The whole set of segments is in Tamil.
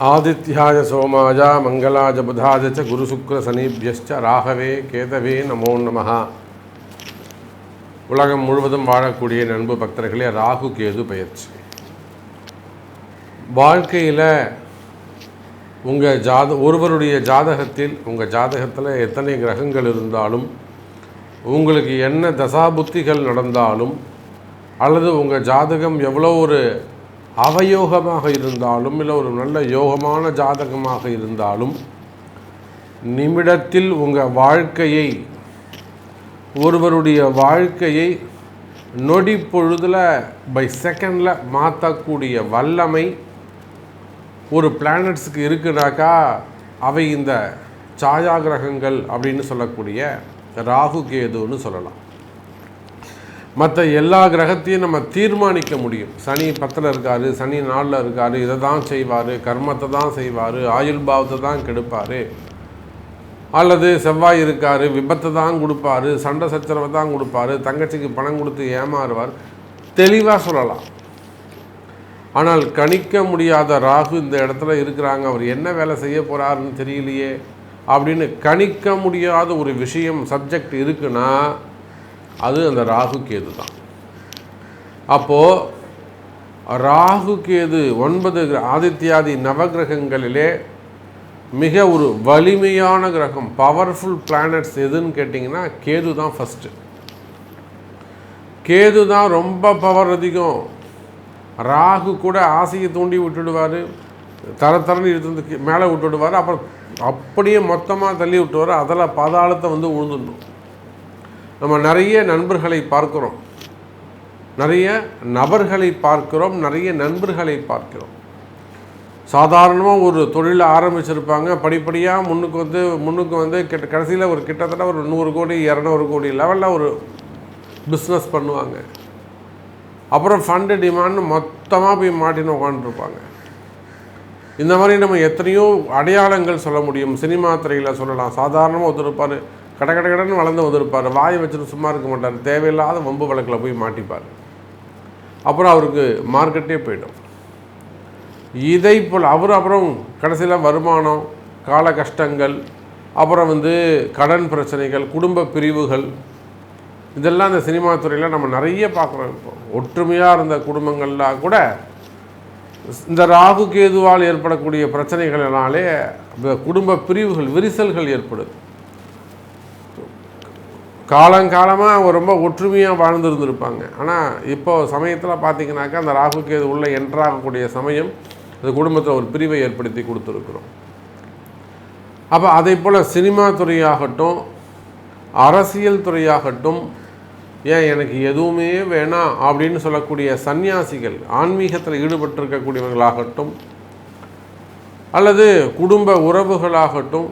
ஆதித்யாய சோமாய மங்களாய புதாய ச குரு சுக்ர சனீபியஸ்ச ராகவே கேதவே நமோ நமஹ. உலகம் முழுவதும் வாழக்கூடிய நண்பு பக்தர்களே, ராகு கேது பயிற்சி வாழ்க்கையில் ஒருவருடைய ஜாதகத்தில் உங்கள் ஜாதகத்தில் எத்தனை கிரகங்கள் இருந்தாலும், உங்களுக்கு என்ன தசாபுத்திகள் நடந்தாலும், அல்லது உங்கள் ஜாதகம் எவ்வளோ ஒரு அவயோகமாக இருந்தாலும், இல்லை ஒரு நல்ல யோகமான ஜாதகமாக இருந்தாலும், நிமிடத்தில் உங்கள் வாழ்க்கையை, ஒருவருடைய வாழ்க்கையை நொடி பொழுதில் பை செகண்டில் மாற்றக்கூடிய வல்லமை ஒரு பிளானட்ஸுக்கு இருக்குனாக்கா அவை இந்த சாயா கிரகங்கள் அப்படின்னு சொல்லக்கூடிய ராகு கேதுன்னு சொல்லலாம். மற்ற எல்லா கிரகத்தையும் நம்ம தீர்மானிக்க முடியும். சனி 10ல் இருக்கார், சனி 4ல் இருக்கார், இதை தான் செய்வார், கர்மத்தை தான் செய்வார், ஆயுள் பாவத்தை தான் கெடுப்பார், அல்லது செவ்வாய் இருக்கார், விபத்தை தான் கொடுப்பார், சண்டை சச்சரவை தான் கொடுப்பார், தங்கச்சிக்கு பணம் கொடுத்து ஏமாறுவார், தெளிவாக சொல்லலாம். ஆனால் கணிக்க முடியாத ராகு இந்த இடத்துல இருக்கிறாங்க, அவர் என்ன வேலை செய்ய போகிறாருன்னு தெரியலையே அப்படின்னு கணிக்க முடியாத ஒரு விஷயம் சப்ஜெக்ட் இருக்குன்னா அது அந்த ராகு கேது தான். அப்போது ராகு கேது 9 ஆதித்யாதி நவகிரகங்களிலே மிக ஒரு வலிமையான கிரகம், பவர்ஃபுல் பிளானட்ஸ் எதுன்னு கேட்டிங்கன்னா கேது தான் ஃபஸ்ட்டு. கேது தான் ரொம்ப பவர் அதிகம். ராகு கூட ஆசையை தூண்டி விட்டுடுவார், தரன்னு இழுத்து மேலே விட்டுடுவார், அப்புறம் அப்படியே மொத்தமாக தள்ளி விட்டுவார், அதில் பாதாளத்தை வந்து உழுந்துடணும். நம்ம நிறைய நண்பர்களை பார்க்குறோம், நிறைய நபர்களை பார்க்குறோம், நிறைய நண்பர்களை பார்க்கிறோம். சாதாரணமாக ஒரு தொழிலை ஆரம்பிச்சிருப்பாங்க, படிப்படியாக முன்னுக்கு வந்து கடைசியில் ஒரு கிட்டத்தட்ட ஒரு 100 கோடி 200 கோடி லெவலில் ஒரு பிஸ்னஸ் பண்ணுவாங்க. அப்புறம் ஃபண்டு டிமாண்ட் மொத்தமாக போய் மாட்டின்னு உட்காந்துருப்பாங்க. இந்த மாதிரி நம்ம எத்தனையோ அடையாளங்கள் சொல்ல முடியும். சினிமா துறையில் சொல்லலாம். சாதாரணமாக ஒருத்தர் இருப்பார், கடன்னு வளர்ந்து வந்திருப்பார், வாயை வச்சுட்டு சும்மா இருக்க மாட்டார், தேவையில்லாத வம்பு வழக்கில் போய் மாட்டிப்பார், அப்புறம் அவருக்கு மார்க்கெட்டே போய்டும். இதை போல் அவர் அப்புறம் கடைசியில் வருமானம், கால கஷ்டங்கள், அப்புறம் வந்து கடன் பிரச்சனைகள், குடும்ப பிரிவுகள், இதெல்லாம் இந்த சினிமா துறையில் நம்ம நிறைய பார்க்குறோம். இப்போ ஒற்றுமையாக இருந்த குடும்பங்கள்லாம் கூட இந்த ராகு கேதுவால் ஏற்படக்கூடிய பிரச்சனைகளினாலே குடும்ப பிரிவுகள், விரிசல்கள் ஏற்படுது. காலங்காலமாக ரொம்ப ஒற்றுமையாக வாழ்ந்துருந்துருப்பாங்க. ஆனால் இப்போது சமயத்தில் பார்த்திங்கனாக்கா அந்த ராகு கேது உள்ளே என்ட்ராகக்கூடிய சமயம் அந்த குடும்பத்தில் ஒரு பிரிவை ஏற்படுத்தி கொடுத்துருக்குறோம். அப்போ அதே போல் சினிமா துறையாகட்டும், அரசியல் துறையாகட்டும், ஏன் எனக்கு எதுவுமே வேணாம் அப்படின்னு சொல்லக்கூடிய சன்னியாசிகள், ஆன்மீகத்தில் ஈடுபட்டிருக்கக்கூடியவர்களாகட்டும், அல்லது குடும்ப உறவுகளாகட்டும்,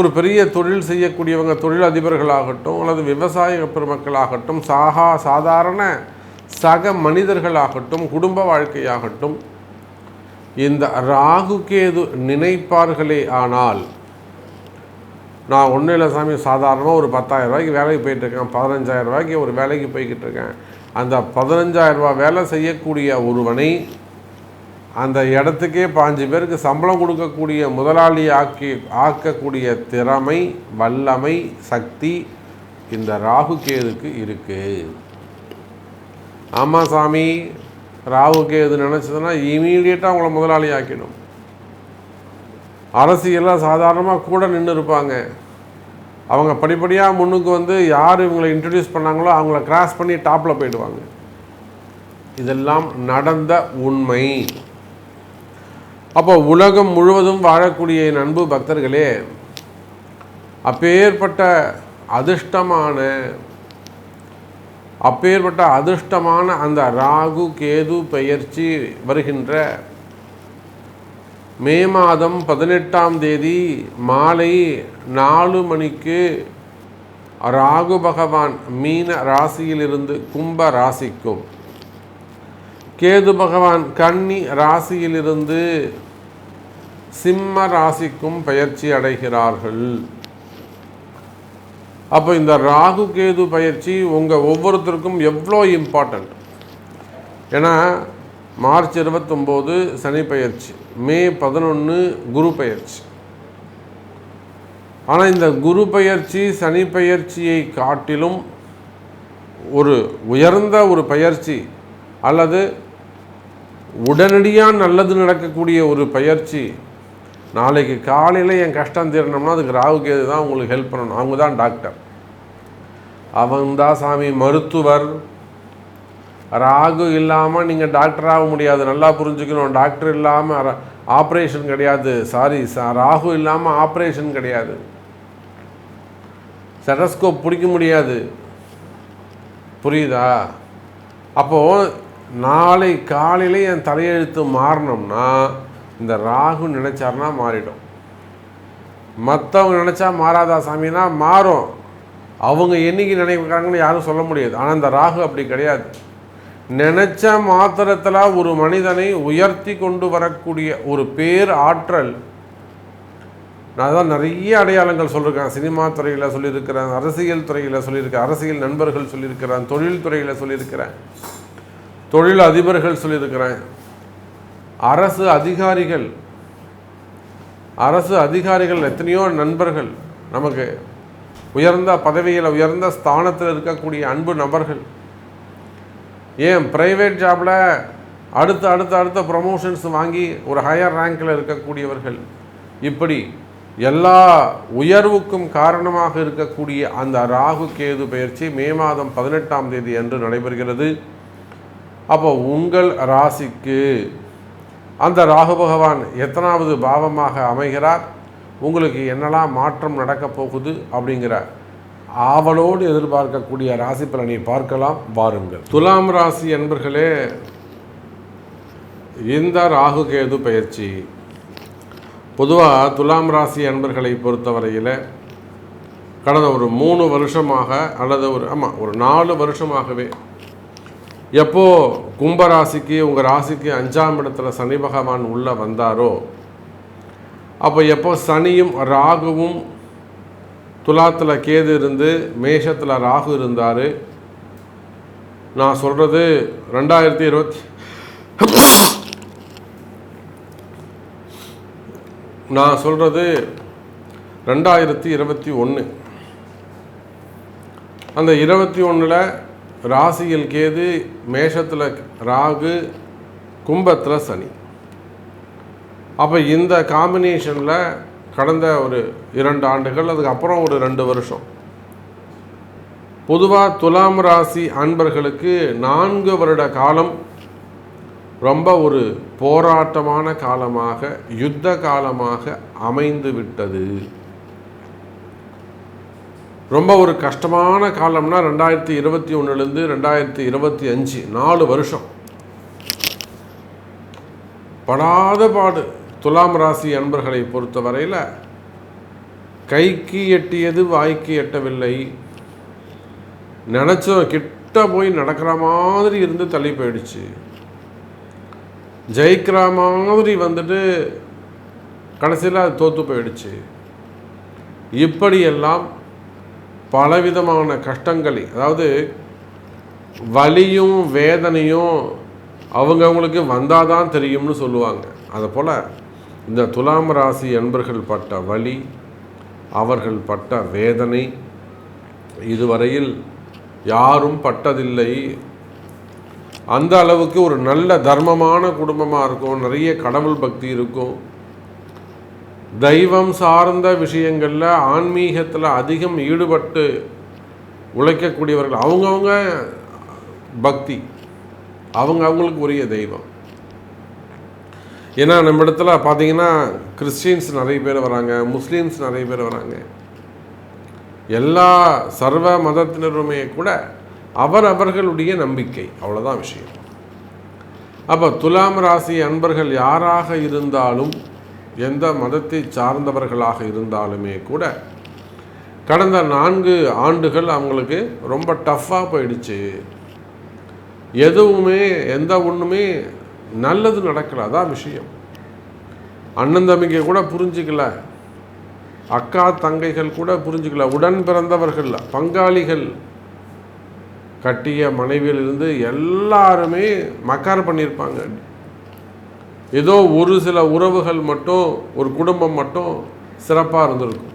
ஒரு பெரிய தொழில் செய்யக்கூடியவங்க, தொழில் அதிபர்களாகட்டும், அல்லது விவசாய பெருமக்களாகட்டும், சாதாரண சக மனிதர்களாகட்டும், குடும்ப வாழ்க்கையாகட்டும், இந்த ராகு கேது நினைப்பார்களே ஆனால், நான் ஒன்றும் இல்லை சாமி, சாதாரணமாக ஒரு 10,000 ரூபாய்க்கு வேலைக்கு போயிட்டுருக்கேன், 15,000 ரூபாய்க்கு ஒரு வேலைக்கு போய்கிட்டு இருக்கேன், அந்த 15,000 ரூபா வேலை செய்யக்கூடிய ஒருவனை அந்த இடத்துக்கே 5 பேருக்கு சம்பளம் கொடுக்கக்கூடிய முதலாளி ஆக்கக்கூடிய திறமை, வல்லமை, சக்தி இந்த ராகு கேதுக்கு இருக்குது. ஆமாம் சாமி, ராகு கேது நினச்சதுன்னா இமீடியட்டாக அவங்கள முதலாளி ஆக்கிடும். அரசியலாக சாதாரணமாக கூட நின்று இருப்பாங்க, அவங்க படிப்படியாக முன்னுக்கு வந்து யார் இவங்களை இன்ட்ரடியூஸ் பண்ணாங்களோ அவங்கள கிராஸ் பண்ணி டாப்பில் போயிடுவாங்க. இதெல்லாம் நடந்த உண்மை. அப்போ உலகம் முழுவதும் வாழக்கூடிய அன்பு பக்தர்களே, அப்பேற்பட்ட அதிர்ஷ்டமான அந்த ராகு கேது பெயர்ச்சி வருகின்ற மே மாதம் 18ஆம் தேதி மாலை 4 மணிக்கு ராகு பகவான் மீன ராசியிலிருந்து கும்ப ராசிக்கும், கேது பகவான் கன்னி ராசியிலிருந்து சிம்ம ராசிக்கும் பயிற்சி அடைகிறார்கள். அப்போ இந்த ராகு கேது பயிற்சி உங்கள் ஒவ்வொருத்தருக்கும் எவ்வளோ இம்பார்ட்டண்ட். ஏன்னா மார்ச் 29 சனி பெயர்ச்சி, மே 11 குரு பெயர்ச்சி. ஆனால் இந்த குரு பெயர்ச்சி சனி பெயர்ச்சியை காட்டிலும் ஒரு உயர்ந்த ஒரு பெயர்ச்சி அல்லது உடனடியாக நல்லது நடக்கக்கூடிய ஒரு பயிற்சி. நாளைக்கு காலையில் என் கஷ்டம் தீரணும்னா அதுக்கு ராகு கேது தான் உங்களுக்கு ஹெல்ப் பண்ணணும். அவங்க தான் டாக்டர், அவங்க தான் சாமி மருத்துவர். ராகு இல்லாமல் நீங்கள் டாக்டர் ஆக முடியாது, நல்லா புரிஞ்சுக்கணும். டாக்டர் இல்லாமல் ஆப்ரேஷன் கிடையாது. ராகு இல்லாமல் ஆப்ரேஷன் கிடையாது. ஸ்டெத்தஸ்கோப் பிடிக்க முடியாது. புரியுதா? அப்போது நாளை காலையில் என் தலையெழுத்து மாறணும்னா இந்த ராகு நினச்சார்னா மாறிடும். மற்றவங்க நினச்சா மாறாதா சாமினா மாறும். அவங்க என்னைக்கு நினைக்கிறாங்கன்னு யாரும் சொல்ல முடியாது. ஆனால் இந்த ராகு அப்படி கிடையாது. நினச்ச மாத்திரத்தில் ஒரு மனிதனை உயர்த்தி கொண்டு வரக்கூடிய ஒரு பேர் ஆற்றல். நான் தான் நிறைய அடையாளங்கள் சொல்லியிருக்கேன். சினிமா துறையில் சொல்லியிருக்கிறேன், அரசியல் துறையில் சொல்லியிருக்கேன், அரசியல் நண்பர்கள் சொல்லியிருக்கிறேன், தொழில் துறையில் சொல்லியிருக்கிறேன், தொழில் அதிபர்கள் சொல்லியிருக்கிறேன், அரசு அதிகாரிகள் எத்தனையோ நண்பர்கள், நமக்கு உயர்ந்த பதவியில் உயர்ந்த ஸ்தானத்தில் இருக்கக்கூடிய அன்பு நபர்கள், ஏன் ப்ரைவேட் ஜாபில் அடுத்த ப்ரமோஷன்ஸ் வாங்கி ஒரு ஹையர் ரேங்கில் இருக்கக்கூடியவர்கள், இப்படி எல்லா உயர்வுக்கும் காரணமாக இருக்கக்கூடிய அந்த ராகு கேது பெயர்ச்சி மே மாதம் 18ஆம் தேதி அன்று நடைபெறுகிறது. அப்போ உங்கள் ராசிக்கு அந்த ராகு பகவான் எத்தனாவது பாவமாக அமைகிறார், உங்களுக்கு என்னெல்லாம் மாற்றம் நடக்கப் போகுது அப்படிங்கிற ஆவலோடு எதிர்பார்க்கக்கூடிய ராசி பலனை பார்க்கலாம் வாருங்கள். துலாம் ராசி என்பர்களே, இந்த ராகு கேது பெயர்ச்சி பொதுவாக துலாம் ராசி அன்பர்களை பொறுத்தவரையில் கடந்த ஒரு 3 வருஷமாக அல்லது ஒரு 4 வருஷமாகவே எப்போ கும்பராசிக்கு உங்கள் ராசிக்கு 5ஆம் இடத்துல சனி பகவான் உள்ளே வந்தாரோ, அப்போ எப்போ சனியும் ராகுவும் துலாத்தில் கேது இருந்து மேஷத்தில் ராகு இருந்தார். நான் சொல்கிறது 2021. அந்த 21ல் ராசியில் கேது, மேஷத்தில் ராகு, கும்பத்தில் சனி. அப்போ இந்த காம்பினேஷனில் கடந்த ஒரு 2 ஆண்டுகள், அதுக்கப்புறம் ஒரு 2 வருஷம், பொதுவாக துலாம் ராசி அன்பர்களுக்கு 4 வருட காலம் ரொம்ப ஒரு போராட்டமான காலமாக, யுத்த காலமாக அமைந்து விட்டது. ரொம்ப ஒரு கஷ்டமான காலம்னா 2021லேருந்து 2025 4 வருஷம் படாத பாடு. துலாம் ராசி அன்பர்களை பொறுத்தவரையில் கைக்கு எட்டியது வாய்க்கு எட்டவில்லை. நினச்சோம் கிட்ட போய் நடக்கிற மாதிரி இருந்து தள்ளி போயிடுச்சு. ஜெயிக்கிற மாதிரி வந்துட்டு கடைசியில் அது தோற்று போயிடுச்சு. இப்படியெல்லாம் பலவிதமான கஷ்டங்களை, அதாவது வலியும் வேதனையும் அவங்கவுங்களுக்கு வந்தால் தான் தெரியும்னு சொல்லுவாங்க. அதுபோல் இந்த துலாம் ராசி அன்பர்கள் பட்ட வலி, அவர்கள் பட்ட வேதனை இதுவரையில் யாரும் பட்டதில்லை. அந்த அளவுக்கு ஒரு நல்ல தர்மமான குடும்பமாக இருக்கும், நிறைய கடவுள் பக்தி இருக்கும், தெய்வம் சார்ந்த விஷயங்களில் ஆன்மீகத்தில் அதிகம் ஈடுபட்டு உழைக்கக்கூடியவர்கள். அவங்கவுங்க பக்தி, அவங்களுக்கு உரிய தெய்வம். ஏன்னா நம்ம இடத்துல பார்த்தீங்கன்னா கிறிஸ்டின்ஸ் நிறைய பேர் வராங்க, முஸ்லீம்ஸ் நிறைய பேர் வராங்க. எல்லா சர்வ மதத்தினருமே கூட அவர்களுடைய நம்பிக்கை, அவ்வளோதான் விஷயம். அப்போ துலாம் ராசி அன்பர்கள் யாராக இருந்தாலும், எந்த மதத்தை சார்ந்தவர்களாக இருந்தாலுமே கூட கடந்த 4 ஆண்டுகள் அவங்களுக்கு ரொம்ப டஃப்பாக போயிடுச்சு. எதுவுமே எந்த ஒன்றுமே நல்லது நடக்கலை, அதான் விஷயம். அண்ணன் தம்பிக்கை கூட புரிஞ்சிக்கல, அக்கா தங்கைகள் கூட புரிஞ்சிக்கல, உடன் பிறந்தவர்கள் பங்காளிகள் கட்டிய மனைவியிலிருந்து எல்லாருமே மக்கார் பண்ணியிருப்பாங்க. ஏதோ ஒரு சில உறவுகள் மட்டும், ஒரு குடும்பம் மட்டும் சிறப்பாக இருந்திருக்கும்.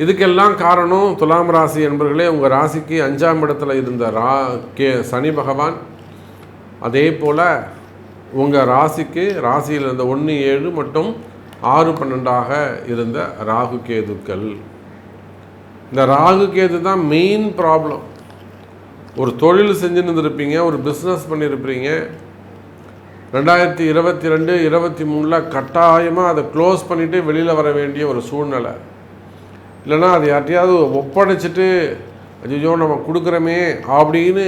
இதுக்கெல்லாம் காரணம் துலாம் ராசி என்பர்களே, உங்கள் ராசிக்கு 5ஆம் இடத்துல இருந்த சனி பகவான், அதே போல் உங்கள் ராசியில் இருந்த 1, 7 மற்றும் 6, 12ஆக இருந்த ராகு கேதுக்கள். இந்த ராகு கேது தான் மெயின் ப்ராப்ளம். ஒரு தொழில் செஞ்சுன்னு இருந்திருப்பீங்க, ஒரு பிஸ்னஸ் பண்ணியிருப்பீங்க, 2022, 23 கட்டாயமாக அதை க்ளோஸ் பண்ணிவிட்டு வெளியில் வர வேண்டிய ஒரு சூழ்நிலை. இல்லைனா அது யார்ட்டையாவது ஒப்படைச்சிட்டு ஐயோ நம்ம கொடுக்குறோமே அப்படின்னு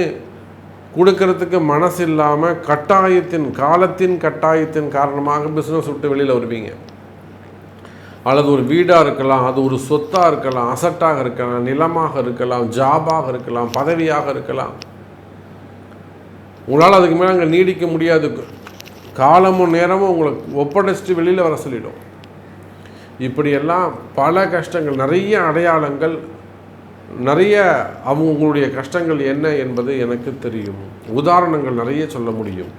கொடுக்கறதுக்கு மனசு இல்லாமல் காலத்தின் கட்டாயத்தின் காரணமாக பிஸ்னஸ் விட்டு வெளியில் வருவீங்க. அல்லது ஒரு வீடாக இருக்கலாம், அது ஒரு சொத்தாக இருக்கலாம், அசட்டாக இருக்கலாம், நிலமாக இருக்கலாம், ஜாபாக இருக்கலாம், பதவியாக இருக்கலாம். உங்களால் அதுக்கு மேலே அங்கே நீடிக்க முடியாது. காலமும் நேரமும் உங்களை ஒப்படைச்சிட்டு வெளியில் வர சொல்லிடும். இப்படியெல்லாம் பல கஷ்டங்கள், நிறைய அடையாளங்கள், நிறைய உங்களுடைய கஷ்டங்கள் என்ன என்பது எனக்கு தெரியும். உதாரணங்கள் நிறைய சொல்ல முடியும்.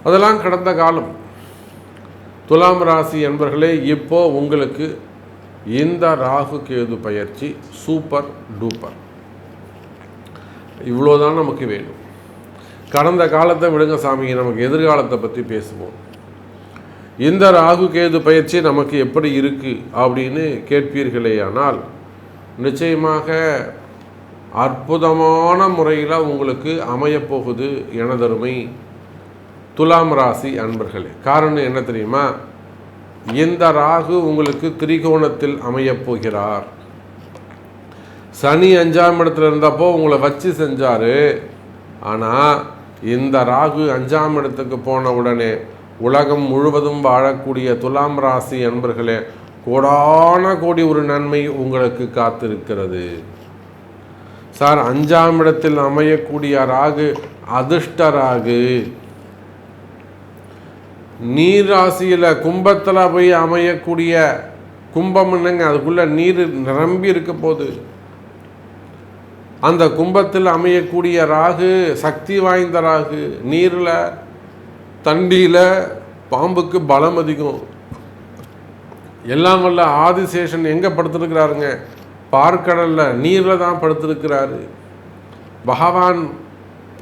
அதெல்லாம் கடந்த காலம். துலாம் ராசி என்பர்களே, இப்போ உங்களுக்கு இந்த ராகு கேது பயிற்சி சூப்பர் டூப்பர். இவ்வளோதான் நமக்கு வேணும். கடந்த காலத்தை விடுங்க சாமி, நமக்கு எதிர்காலத்தை பற்றி பேசுவோம். இந்த ராகு கேது பயிற்சி நமக்கு எப்படி இருக்குது அப்படின்னு கேட்பீர்களே, ஆனால் நிச்சயமாக அற்புதமான முறையில் உங்களுக்கு அமையப்போகுது எனதருமை துலாம் ராசி அன்பர்களே. காரணம் என்ன தெரியுமா? இந்த ராகு உங்களுக்கு திரிகோணத்தில் அமையப்போகிறார். சனி 5ஆம் இடத்துல இருந்தப்போ உங்களை வச்சு செஞ்சார். ஆனால் இந்த ராகு 5ஆம் இடத்துக்கு போன உடனே உலகம் முழுவதும் வாழக்கூடிய துலாம் ராசி அன்பர்களே, கோடான கோடி ஒரு நன்மை உங்களுக்கு காத்திருக்கிறது. சார், 5ஆம் இடத்தில் அமையக்கூடிய ராகு அதிர்ஷ்ட ராகு. நீர் ராசியில் கும்பத்தில் போய் அமையக்கூடிய கும்பம் என்னங்க, அதுக்குள்ளே நீர் நிரம்பி இருக்க போது. அந்த கும்பத்தில் அமையக்கூடிய ராகு சக்தி வாய்ந்த ராகு. நீரில், தண்டியில் பாம்புக்கு பலம் அதிகம். எல்லாம் வல்ல ஆதிசேஷன் எங்கே படுத்திருக்கிறாருங்க? பார்க்கடலில், நீரில் தான் படுத்திருக்கிறாரு. பகவான்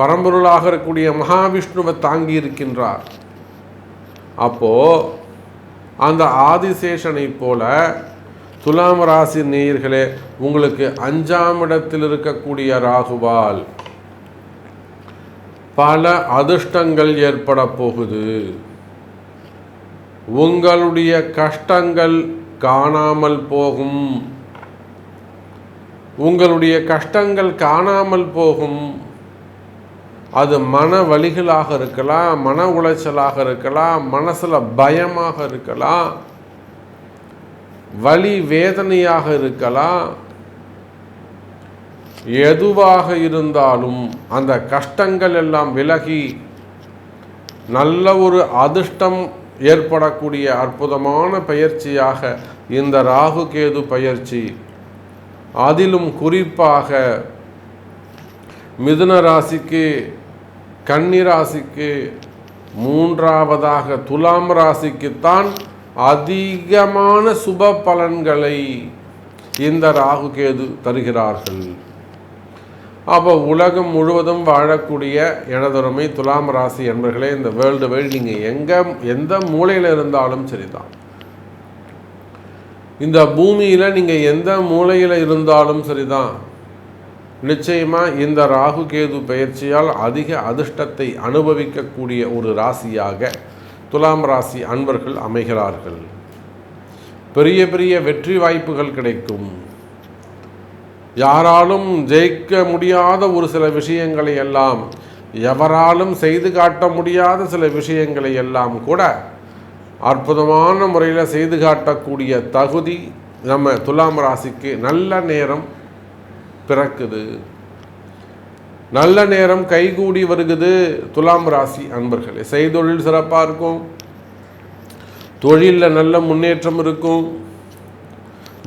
பரம்பொருளாக இருக்கக்கூடிய மகாவிஷ்ணுவை தாங்கி இருக்கின்றார். அப்போது அந்த ஆதிசேஷனை போல துலாம் ராசி நேயர்களே, உங்களுக்கு 5ஆம் இடத்தில் இருக்கக்கூடிய ராகுவால் பல அதிர்ஷ்டங்கள் ஏற்பட போகுது. உங்களுடைய கஷ்டங்கள் காணாமல் போகும். உங்களுடைய கஷ்டங்கள் காணாமல் போகும். அது மன வலிகளாக இருக்கலாம், மன உளைச்சலாக இருக்கலாம், மனசில் பயமாக இருக்கலாம், வலி வேதனையாக இருக்கலாம். எதுவாக இருந்தாலும் அந்த கஷ்டங்கள் எல்லாம் விலகி நல்ல ஒரு அதிர்ஷ்டம் ஏற்படக்கூடிய அற்புதமான பயிற்சியாக இந்த ராகு கேது பயிற்சி. அதிலும் குறிப்பாக மிதுன ராசிக்கு, கன்னி ராசிக்கு, 3ஆவதாக துலாம் ராசிக்குத்தான் அதிகமான சுப பலன்களை இந்த ராகு கேது தருகிறார்கள். அப்போ உலகம் முழுவதும் வாழக்கூடிய எனதொருமை துலாம் ராசி என்பர்களே, இந்த வேர்ல்டு வைடு நீங்கள் எந்த மூலையில் இருந்தாலும் சரிதான், இந்த பூமியில் நீங்கள் எந்த மூலையில் இருந்தாலும் சரிதான், நிச்சயமாக இந்த ராகு கேது பயிற்சியால் அதிக அதிர்ஷ்டத்தை அனுபவிக்கக்கூடிய ஒரு ராசியாக துலாம் ராசி அன்பர்கள் அமைகிறார்கள். பெரிய பெரிய வெற்றி வாய்ப்புகள் கிடைக்கும். யாராலும் ஜெயிக்க முடியாத ஒரு சில விஷயங்களை எல்லாம், எவராலும் செய்து காட்ட முடியாத சில விஷயங்களை எல்லாம் கூட அற்புதமான முறையில் செய்து காட்டக்கூடிய தகுதி நம்ம துலாம் ராசிக்கு நல்ல நேரம் பிறக்குது. நல்ல நேரம் கைகூடி வருகுது. துலாம் ராசி அன்பர்களே, செய்தொழில் சிறப்பாக இருக்கும், தொழிலில் நல்ல முன்னேற்றம் இருக்கும்,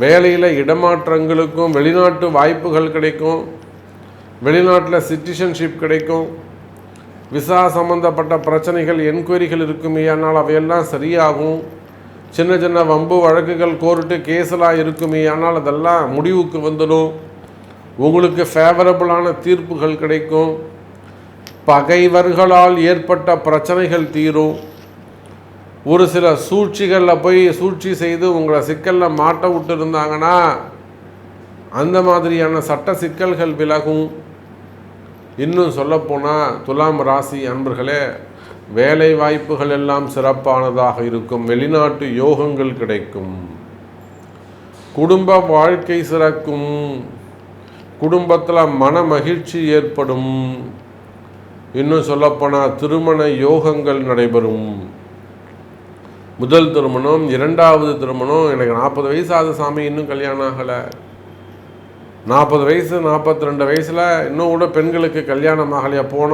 வேலையில் இடமாற்றங்களுக்கும் வெளிநாட்டு வாய்ப்புகள் கிடைக்கும், வெளிநாட்டில் சிட்டிசன்ஷிப் கிடைக்கும். விசா சம்மந்தப்பட்ட பிரச்சனைகள், என்கொயரிகள் இருக்குமே, ஆனால் அவையெல்லாம் சரியாகும். சின்ன சின்ன வம்பு வழக்குகள், கோர்ட்டு கேஸெல்லாம் இருக்குமே, ஆனால் அதெல்லாம் முடிவுக்கு வந்துடும். உங்களுக்கு ஃபேவரபுளான தீர்ப்புகள் கிடைக்கும். பகைவர்களால் ஏற்பட்ட பிரச்சனைகள் தீரும். ஒரு சில சூழ்ச்சிகளில் போய் சூழ்ச்சி செய்து உங்களை சிக்கலில் மாட்ட விட்டு இருந்தாங்கன்னா அந்த மாதிரியான சட்ட சிக்கல்கள் விலகும். இன்னும் சொல்லப்போனால் துலாம் ராசி அன்பர்களே, வேலை வாய்ப்புகள் எல்லாம் சிறப்பானதாக இருக்கும். வெளிநாட்டு யோகங்கள் கிடைக்கும். குடும்ப வாழ்க்கை சிறக்கும். குடும்பத்தில் மன மகிழ்ச்சி ஏற்படும். இன்னும் சொல்லப்போனால் திருமண யோகங்கள் நடைபெறும். முதல் திருமணம், இரண்டாவது திருமணம். எனக்கு 40 வயசு ஆகுது சாமி, இன்னும் கல்யாணம் ஆகலை. 40 வயசு 42 வயசில் இன்னும் கூட பெண்களுக்கு கல்யாணம் ஆகலையா? போன